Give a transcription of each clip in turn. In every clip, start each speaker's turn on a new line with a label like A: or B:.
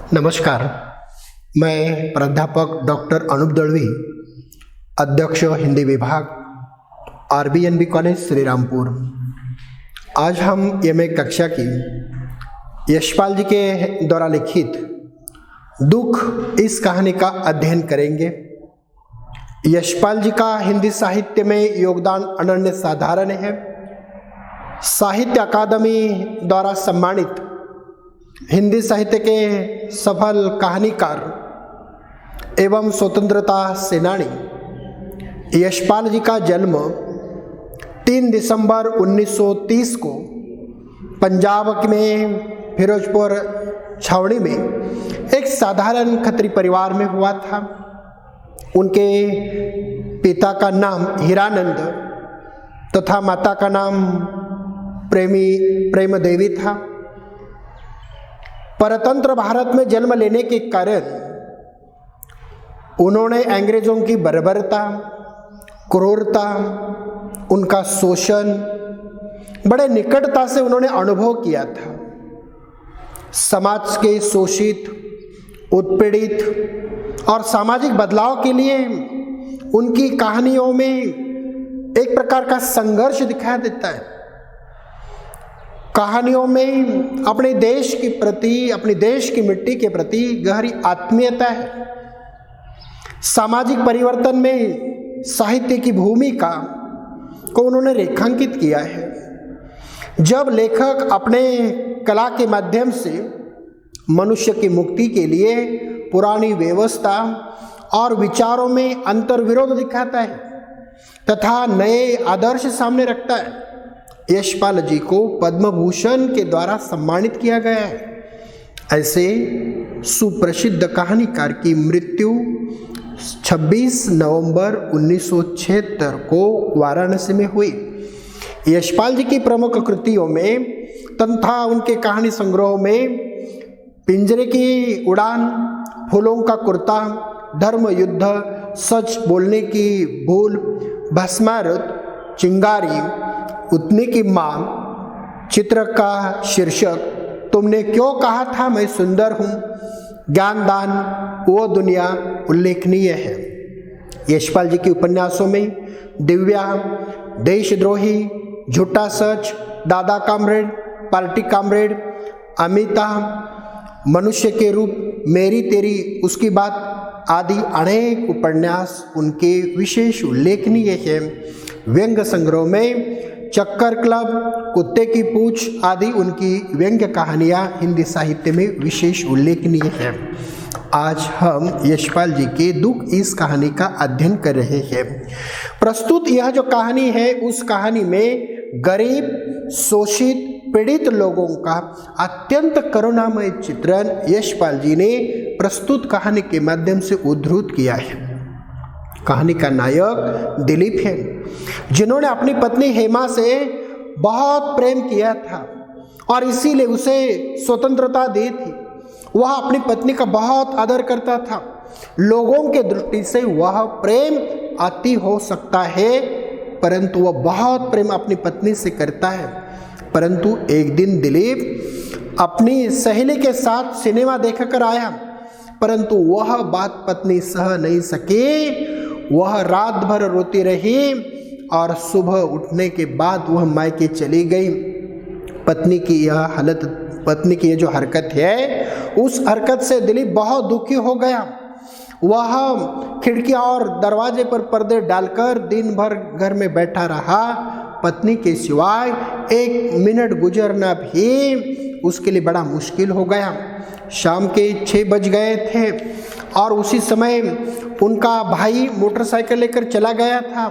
A: नमस्कार, मैं प्राध्यापक डॉक्टर अनूप दळवी, अध्यक्ष हिंदी विभाग, RBNB कॉलेज श्रीरामपुर। आज हम एमए कक्षा की यशपाल जी के द्वारा लिखित दुख इस कहानी का अध्ययन करेंगे। यशपाल जी का हिंदी साहित्य में योगदान अनन्य साधारण है। साहित्य अकादमी द्वारा सम्मानित हिंदी साहित्य के सफल कहानीकार एवं स्वतंत्रता सेनानी यशपाल जी का जन्म 3 दिसंबर 1930 को पंजाब में फिरोजपुर छावनी में एक साधारण खत्री परिवार में हुआ था। उनके पिता का नाम हीरानंद तथा माता का नाम प्रेम देवी था। परतंत्र भारत में जन्म लेने के कारण उन्होंने अंग्रेजों की बर्बरता, क्रूरता, उनका शोषण बड़े निकटता से उन्होंने अनुभव किया था। समाज के शोषित, उत्पीड़ित और सामाजिक बदलाव के लिए उनकी कहानियों में एक प्रकार का संघर्ष दिखाई देता है। कहानियों में अपने देश के प्रति, अपने देश की मिट्टी के प्रति गहरी आत्मीयता है। सामाजिक परिवर्तन में साहित्य की भूमिका को उन्होंने रेखांकित किया है। जब लेखक अपने कला के माध्यम से मनुष्य की मुक्ति के लिए पुरानी व्यवस्था और विचारों में अंतर्विरोध दिखाता है तथा नए आदर्श सामने रखता है, यशपाल जी को पद्म भूषण के द्वारा सम्मानित किया गया है। ऐसे सुप्रसिद्ध कहानीकार की मृत्यु 26 नवंबर 1976 को वाराणसी में हुई। यशपाल जी की प्रमुख कृतियों में तथा उनके कहानी संग्रह में पिंजरे की उड़ान, फूलों का कुर्ता, धर्म युद्ध, सच बोलने की भूल, भस्मारत, चिंगारी, उतनी की माँ, चित्र का शीर्षक, तुमने क्यों कहा था मैं सुंदर हूँ, ज्ञानदान, वो दुनिया उल्लेखनीय है। यशपाल जी के उपन्यासों में दिव्या, देशद्रोही, झूठा सच, दादा कामरेड, पार्टी कामरेड, अमिता, मनुष्य के रूप, मेरी तेरी उसकी बात आदि अनेक उपन्यास उनके विशेष उल्लेखनीय है। व्यंग संग्रह में चक्कर क्लब, कुत्ते की पूछ आदि उनकी व्यंग्य कहानियाँ हिंदी साहित्य में विशेष उल्लेखनीय है। आज हम यशपाल जी के दुख इस कहानी का अध्ययन कर रहे हैं। प्रस्तुत यह जो कहानी है, उस कहानी में गरीब, शोषित, पीड़ित लोगों का अत्यंत करुणामय चित्रण यशपाल जी ने प्रस्तुत कहानी के माध्यम से उद्धृत किया है। कहानी का नायक दिलीप है, जिन्होंने अपनी पत्नी हेमा से बहुत प्रेम किया था और इसीलिए उसे स्वतंत्रता दी थी। वह अपनी पत्नी का बहुत आदर करता था। लोगों के दृष्टि से वह प्रेम अति हो सकता है, परंतु वह बहुत प्रेम अपनी पत्नी से करता है। परंतु एक दिन दिलीप अपनी सहेली के साथ सिनेमा देखकर आया, परंतु वह बात पत्नी सह नहीं सके। वह रात भर रोती रही और सुबह उठने के बाद वह मायके चली गई। पत्नी की यह हालत, पत्नी की यह जो हरकत है, उस हरकत से दिलीप बहुत दुखी हो गया। वह खिड़कियां और दरवाजे पर पर्दे डालकर दिन भर घर में बैठा रहा। पत्नी के सिवाय 1 मिनट गुजरना भी उसके लिए बड़ा मुश्किल हो गया। शाम के 6 बज गए थे और उसी समय उनका भाई मोटरसाइकिल लेकर चला गया था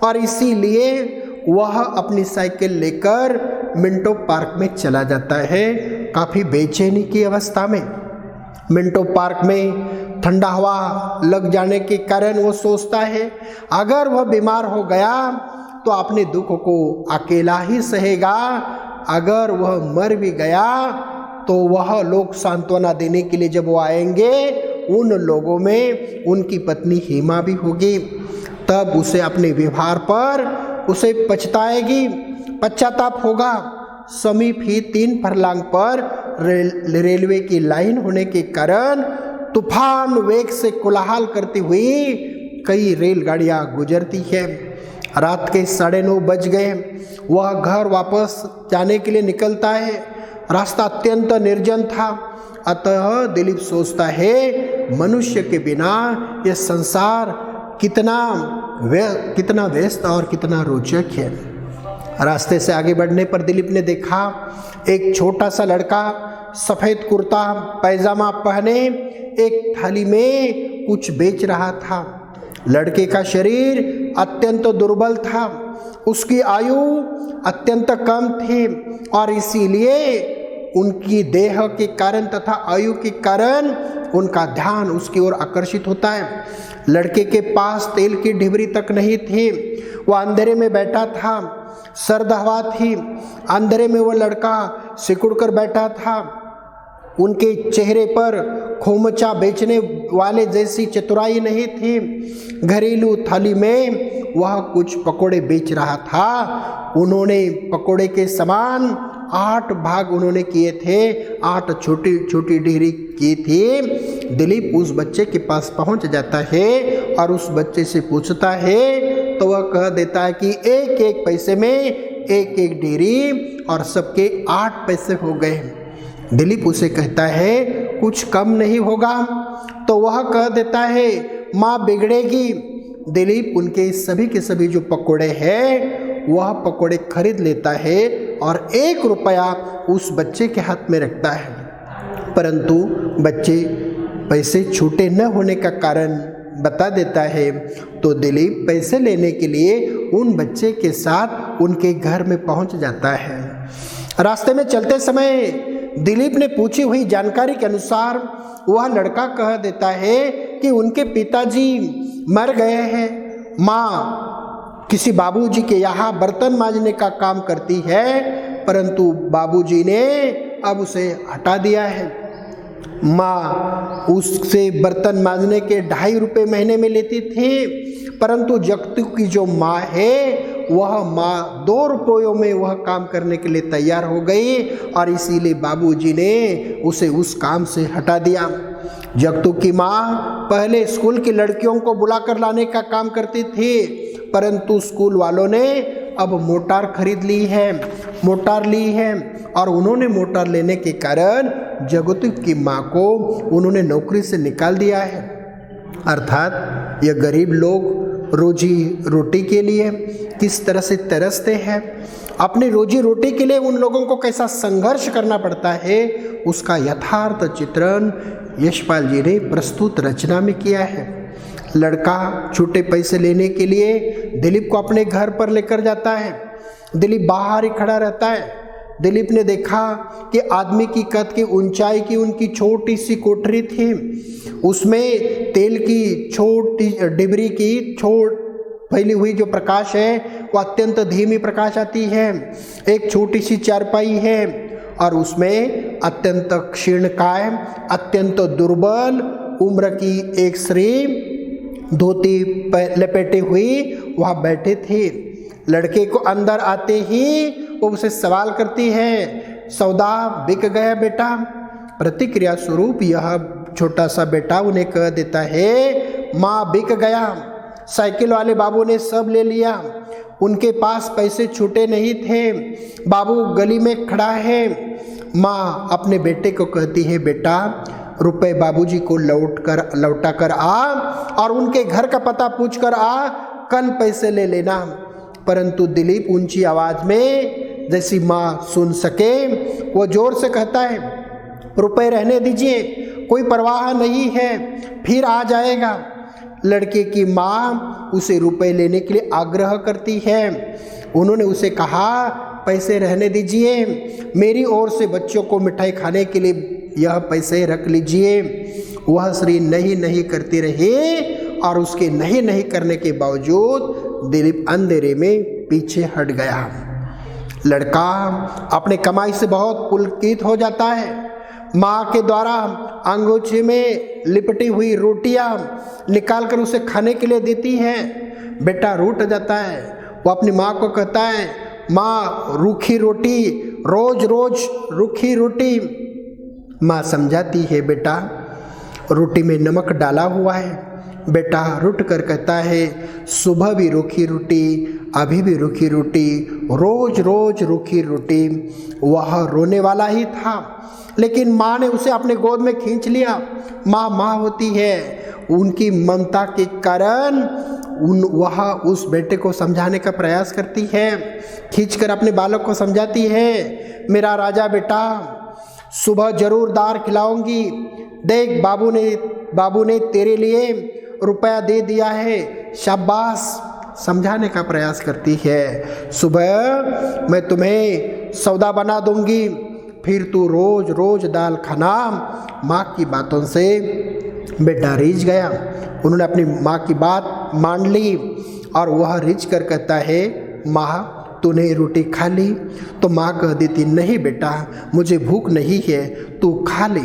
A: और इसीलिए वह अपनी साइकिल लेकर मिंटो पार्क में चला जाता है, काफ़ी बेचैनी की अवस्था में। मिंटो पार्क में ठंडा हवा लग जाने के कारण वो सोचता है अगर वह बीमार हो गया तो अपने दुख को अकेला ही सहेगा। अगर वह मर भी गया तो वह लोग सांत्वना देने के लिए जब वो आएंगे, उन लोगों में उनकी पत्नी हेमा भी होगी। तब उसे अपने व्यवहार पर उसे पछताएगी, पश्चाताप होगा। समीप ही 3 फरलांग पर रेलवे की लाइन होने के कारण तूफान वेग से कोलाहल करती हुई कई रेलगाड़ियां गुजरती है। रात के 9:30 बज गए। वह घर वापस जाने के लिए निकलता है। रास्ता अत्यंत निर्जन था। अतः दिलीप सोचता है, मनुष्य के बिना यह संसार कितना व्यस्त और कितना रोचक है। रास्ते से आगे बढ़ने पर दिलीप ने देखा एक छोटा सा लड़का सफेद कुर्ता पैजामा पहने एक थाली में कुछ बेच रहा था। लड़के का शरीर अत्यंत दुर्बल था, उसकी आयु अत्यंत कम थी और इसीलिए उनकी देह के कारण तथा आयु के कारण उनका ध्यान उसकी ओर आकर्षित होता है। लड़के के पास तेल की ढिबरी तक नहीं थी। वह अंधेरे में बैठा था। सर्द हवा थी। अंधेरे में वह लड़का सिकुड़ कर बैठा था। उनके चेहरे पर खोमचा बेचने वाले जैसी चतुराई नहीं थी। घरेलू थाली में वह कुछ पकोड़े बेच रहा था। उन्होंने पकोड़े के समान 8 भाग उन्होंने किए थे, 8 छोटी छोटी ढेरी की थी। दिलीप उस बच्चे के पास पहुंच जाता है और उस बच्चे से पूछता है तो वह कह देता है कि एक एक पैसे में एक एक ढेरी और सबके 8 पैसे हो गए। दिलीप उसे कहता है कुछ कम नहीं होगा, तो वह कह देता है माँ बिगड़ेगी। दिलीप उनके सभी के सभी जो पकोड़े हैं वह पकोड़े खरीद लेता है और 1 रुपया उस बच्चे के हाथ में रखता है। परंतु बच्चे पैसे छूटे न होने का कारण बता देता है। तो दिलीप पैसे लेने के लिए उन बच्चे के साथ उनके घर में पहुंच जाता है। रास्ते में चलते समय दिलीप ने पूछी हुई जानकारी के अनुसार वह लड़का कह देता है कि उनके पिताजी मर गए हैं। माँ किसी बाबूजी के यहाँ बर्तन मांजने का काम करती है, परंतु बाबूजी ने अब उसे हटा दिया है। माँ उससे बर्तन मांजने के 2.5 रुपये महीने में लेती थी, परंतु जगतू की जो माँ है वह माँ 2 रुपयों में वह काम करने के लिए तैयार हो गई और इसीलिए बाबूजी ने उसे उस काम से हटा दिया। जगतू की माँ पहले स्कूल की लड़कियों को बुलाकर लाने का काम करती थी, परंतु स्कूल वालों ने अब मोटार खरीद ली है, मोटार ली है और उन्होंने मोटार लेने के कारण जगतू की माँ को उन्होंने नौकरी से निकाल दिया है। अर्थात यह गरीब लोग रोजी रोटी के लिए किस तरह से तरसते हैं, अपनी रोजी रोटी के लिए उन लोगों को कैसा संघर्ष करना पड़ता है, उसका यथार्थ चित्रण यशपाल जी ने प्रस्तुत रचना में किया है। लड़का छूटे पैसे लेने के लिए दिलीप को अपने घर पर लेकर जाता है। दिलीप बाहर ही खड़ा रहता है। दिलीप ने देखा कि आदमी की कद की ऊंचाई की उनकी छोटी सी कोठरी थी, उसमें तेल की छोटी डिबरी की फैली हुई जो प्रकाश है वो अत्यंत धीमी प्रकाश आती है। एक छोटी सी चारपाई है और उसमें अत्यंत क्षीणकाय, अत्यंत दुर्बल उम्र की एक स्त्री धोती लपेटे हुई वहाँ बैठे थे। लड़के को अंदर आते ही वो उसे सवाल करती है, सौदा बिक गया बेटा? प्रतिक्रिया स्वरूप यह छोटा सा बेटा उन्हें कह देता है, माँ बिक गया, साइकिल वाले बाबू ने सब ले लिया, उनके पास पैसे छूटे नहीं थे, बाबू गली में खड़ा है। माँ अपने बेटे को कहती है, बेटा रुपए बाबूजी को लौटा कर आ और उनके घर का पता पूछ कर आ, कल पैसे ले लेना। परंतु दिलीप ऊंची आवाज में जैसी माँ सुन सके वो जोर से कहता है, रुपए रहने दीजिए, कोई परवाह नहीं है, फिर आ जाएगा। लड़के की माँ उसे रुपए लेने के लिए आग्रह करती है। उन्होंने उसे कहा, पैसे रहने दीजिए, मेरी ओर से बच्चों को मिठाई खाने के लिए यह पैसे रख लीजिए। वह स्त्री नहीं नहीं करती रही और उसके नहीं नहीं करने के बावजूद दिलीप अंधेरे में पीछे हट गया। लड़का अपने कमाई से बहुत पुलकित हो जाता है। माँ के द्वारा अंगूठे में लिपटी हुई रोटियां निकालकर उसे खाने के लिए देती है। बेटा रूठ जाता है। वो अपनी माँ को कहता है, माँ रूखी रोटी, रोज रोज रूखी रोटी माँ समझाती है, बेटा रोटी में नमक डाला हुआ है। बेटा रुट कर कहता है, सुबह भी रूखी रोटी, अभी भी रूखी रोटी, रोज रोज रूखी रोटी। वह रोने वाला ही था, लेकिन माँ ने उसे अपने गोद में खींच लिया। माँ होती है, उनकी ममता के कारण वह उस बेटे को समझाने का प्रयास करती है, खींचकर अपने बालक को समझाती है, मेरा राजा बेटा, सुबह जरूर दाल खिलाऊंगी। देख बाबू ने तेरे लिए रुपया दे दिया है, शाबाश। समझाने का प्रयास करती है, सुबह मैं तुम्हें सौदा बना दूंगी, फिर तू रोज रोज दाल खाना। माँ की बातों से बेटा रिझ गया। उन्होंने अपनी माँ की बात मान ली और वह रिझ कर कहता है, माँ तूने रोटी खा ली? तो माँ कह देती, नहीं बेटा मुझे भूख नहीं है, तू खा ले।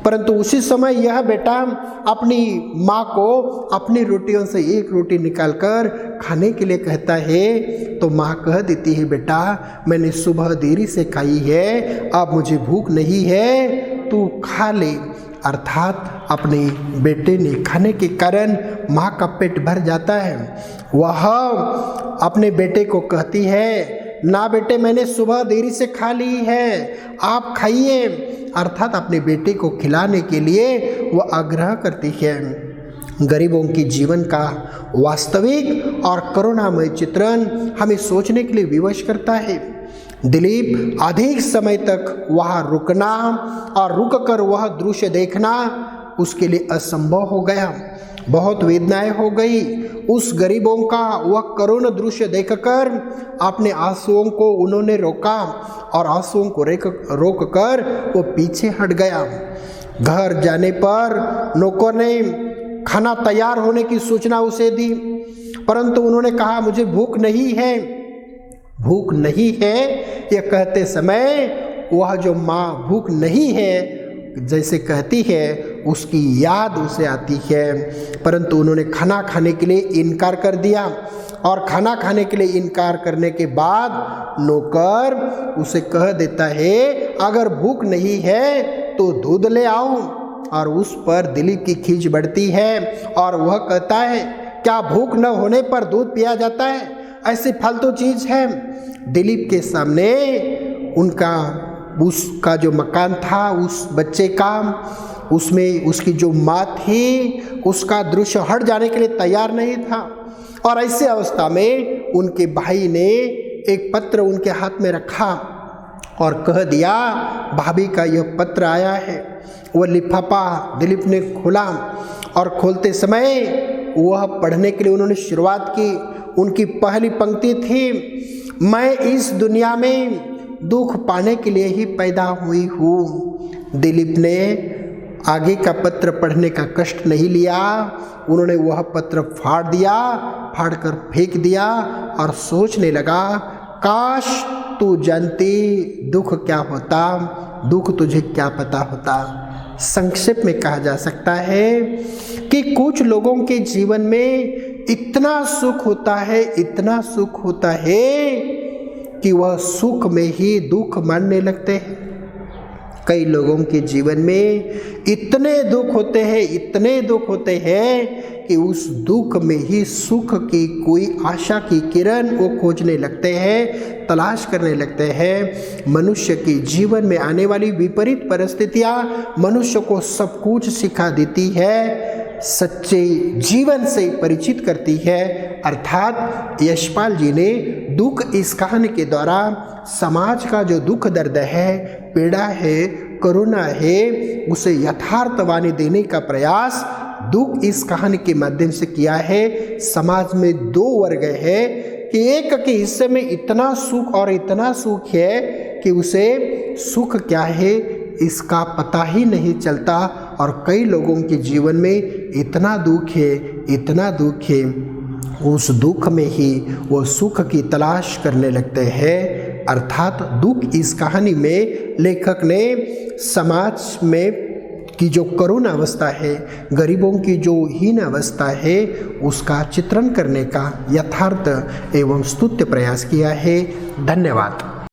A: परंतु उसी समय यह बेटा अपनी माँ को अपनी रोटियों से एक रोटी निकालकर खाने के लिए कहता है। तो माँ कह देती है, बेटा मैंने सुबह देरी से खाई है, अब मुझे भूख नहीं है, तू खा ले। अर्थात अपने बेटे ने खाने के कारण माँ का पेट भर जाता है। वह अपने बेटे को कहती है, ना बेटे मैंने सुबह देरी से खा ली है, आप खाइए। अर्थात अपने बेटे को खिलाने के लिए वह आग्रह करती है। गरीबों की जीवन का वास्तविक और करुणामय चित्रण हमें सोचने के लिए विवश करता है। दिलीप अधिक समय तक वहाँ रुकना और रुककर वह दृश्य देखना उसके लिए असंभव हो गया। बहुत वेदनाएं हो गई। उस गरीबों का वह करुण दृश्य देखकर अपने आंसुओं को उन्होंने रोका और आंसुओं को रोक कर वो पीछे हट गया। घर जाने पर नौकर ने खाना तैयार होने की सूचना उसे दी, परंतु उन्होंने कहा, मुझे भूख नहीं है। भूख नहीं है यह कहते समय वह जो माँ भूख नहीं है जैसे कहती है, उसकी याद उसे आती है। परंतु उन्होंने खाना खाने के लिए इनकार कर दिया और खाना खाने के लिए इनकार करने के बाद नौकर उसे कह देता है, अगर भूख नहीं है तो दूध ले आओ। और उस पर दिलीप की खींच बढ़ती है और वह कहता है, क्या भूख न होने पर दूध पिया जाता है? ऐसी फालतू चीज है। दिलीप के सामने उसका जो मकान था, उस बच्चे का, उसमें उसकी जो माँ थी, उसका दृश्य हट जाने के लिए तैयार नहीं था। और ऐसे अवस्था में उनके भाई ने एक पत्र उनके हाथ में रखा और कह दिया, भाभी का यह पत्र आया है। वह लिफाफा दिलीप ने खोला और खोलते समय वह पढ़ने के लिए उन्होंने शुरुआत की। उनकी पहली पंक्ति थी, मैं इस दुनिया में दुख पाने के लिए ही पैदा हुई हूँ। दिलीप ने आगे का पत्र पढ़ने का कष्ट नहीं लिया। उन्होंने वह पत्र फाड़ दिया, फाड़ कर फेंक दिया और सोचने लगा, काश तू जानती दुख क्या होता, दुख तुझे क्या पता होता। संक्षेप में कहा जा सकता है कि कुछ लोगों के जीवन में इतना सुख होता है, इतना सुख होता है कि वह सुख में ही दुख मानने लगते हैं। कई लोगों के जीवन में इतने दुख होते हैं, इतने दुख होते हैं कि उस दुख में ही सुख की कोई आशा की किरण वो खोजने लगते हैं, तलाश करने लगते हैं। मनुष्य के जीवन में आने वाली विपरीत परिस्थितियाँ मनुष्य को सब कुछ सिखा देती है, सच्चे जीवन से परिचित करती है। अर्थात यशपाल जी ने दुख इस कहानी के द्वारा समाज का जो दुख दर्द है, पीड़ा है, करुणा है, उसे यथार्थवानी देने का प्रयास दुख इस कहानी के माध्यम से किया है। समाज में दो वर्ग है कि एक के हिस्से में इतना सुख और इतना सुख है कि उसे सुख क्या है इसका पता ही नहीं चलता, और कई लोगों के जीवन में इतना दुख है, इतना दुख है, उस दुख में ही वो सुख की तलाश करने लगते हैं। अर्थात दुख इस कहानी में लेखक ने समाज में की जो करुण अवस्था है, गरीबों की जो हीन अवस्था है, उसका चित्रण करने का यथार्थ एवं स्तुत्य प्रयास किया है। धन्यवाद।